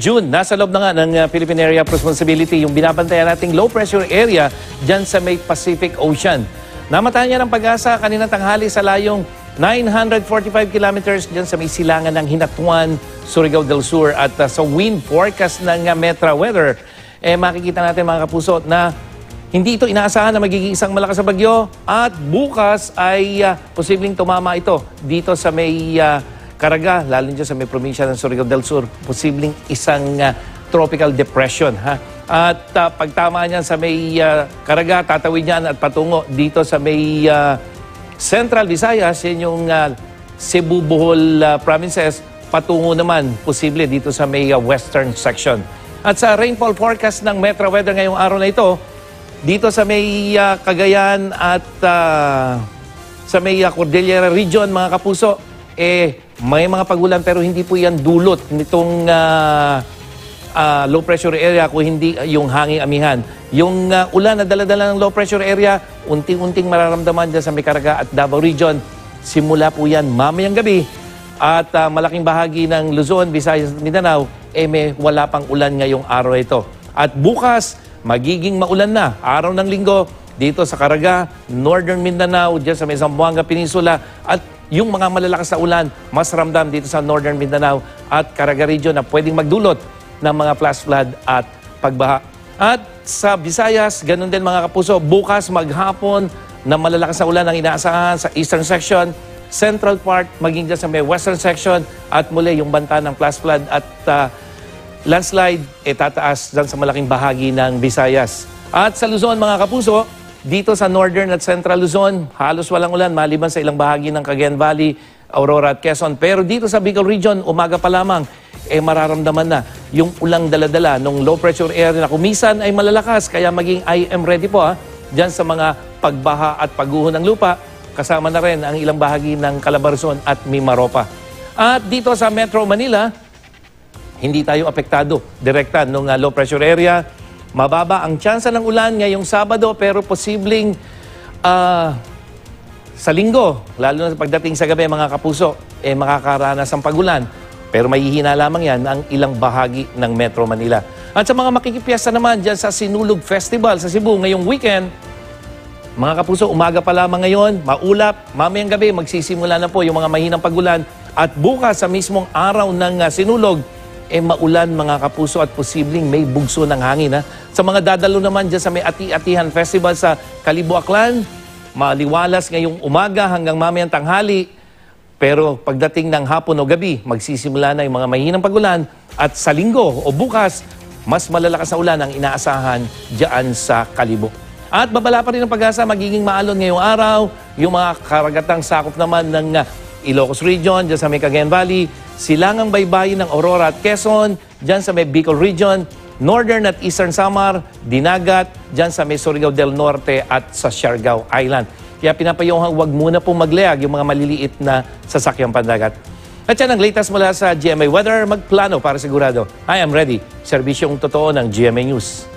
June, nasa loob na nga ng Philippine Area of Responsibility yung binabantayan nating low pressure area dyan sa may Pacific Ocean. Namatayan niya ng pag-asa kaninang tanghali sa layong 945 kilometers dyan sa may silangan ng Hinatuan, Surigao del Sur at sa wind forecast ng Metra Weather. Makikita natin mga kapuso na hindi ito inaasahan na magiging isang malakas na bagyo at bukas ay posibleng tumama ito dito sa may Caraga, lalo dyan sa may probinsya ng Surigao del Sur, posibleng isang tropical depression. At pagtama niyan sa may Caraga, tatawid niyan at patungo dito sa may Central Visayas, yan yung Cebu, Bohol provinces, patungo naman posible dito sa may western section. At sa rainfall forecast ng Metra Weather ngayong araw na ito, dito sa may Cagayan at sa may Cordillera region, mga kapuso, may mga pagulan pero hindi po yan dulot nitong low pressure area kung hindi yung hanging amihan. Yung ulan na dala-dala ng low pressure area, unting-unting mararamdaman dyan sa may Caraga at Davao region. Simula po yan mamayang gabi at malaking bahagi ng Luzon, Visayas at Mindanao, may wala pang ulan ngayong araw ito. At bukas, magiging maulan na araw ng linggo dito sa Caraga, Northern Mindanao, dyan sa may Zamboanga Peninsula at yung mga malalakas na ulan, mas ramdam dito sa Northern Mindanao at Caraga region na pwedeng magdulot ng mga flash flood at pagbaha. At sa Visayas, ganun din mga kapuso, bukas maghapon na malalakas na ulan ang inaasahan sa eastern section, central part, maging dyan sa may western section at muli yung banta ng flash flood at landslide tataas dyan sa malaking bahagi ng Visayas. At sa Luzon mga kapuso, dito sa northern at central Luzon, halos walang ulan maliban sa ilang bahagi ng Cagayan Valley, Aurora at Quezon. Pero dito sa Bicol region, umaga pa lamang, mararamdaman na yung ulang daladala ng low pressure area na kumisan ay malalakas. Kaya maging I am ready po dyan sa mga pagbaha at pagguho ng lupa. Kasama na rin ang ilang bahagi ng Calabarzon at Mimaropa. At dito sa Metro Manila, hindi tayo apektado direkta ng low pressure area. Mababa ang tsansa ng ulan ngayong Sabado pero posibleng sa linggo, lalo na pagdating sa gabi mga kapuso, makakaranas ang pagulan. Pero mahihina lamang yan ang ilang bahagi ng Metro Manila. At sa mga makikipiyesta naman dyan sa Sinulog Festival sa Cebu ngayong weekend, mga kapuso, umaga pa lamang ngayon, maulap, mamayang gabi, magsisimula na po yung mga mahinang pagulan. At bukas sa mismong araw ng Sinulog, maulan mga kapuso at posibleng may bugso ng hangin. Sa mga dadalo naman dyan sa may Ati-Atihan Festival sa Kalibo, Aklan, maliwalas ngayong umaga hanggang mamayang tanghali. Pero pagdating ng hapon o gabi, magsisimula na yung mga mahinang pagulan at sa linggo o bukas, mas malalakas na ulan ang inaasahan dyan sa Kalibo. At babala pa rin ang pag-asa, magiging maalon ngayong araw, yung mga karagatang sakop naman ng Ilocos Region, dyan sa may Cagayan Valley, silangang baybayin ng Aurora at Quezon, dyan sa may Bicol Region, Northern at Eastern Samar, Dinagat, dyan sa may Surigao del Norte at sa Siargao Island. Kaya pinapayuhang huwag muna pong magleag yung mga maliliit na sasakyang pandagat. At yan ang latest mula sa GMA Weather, magplano para sigurado. I am ready. Serbisyong totoo ng GMA News.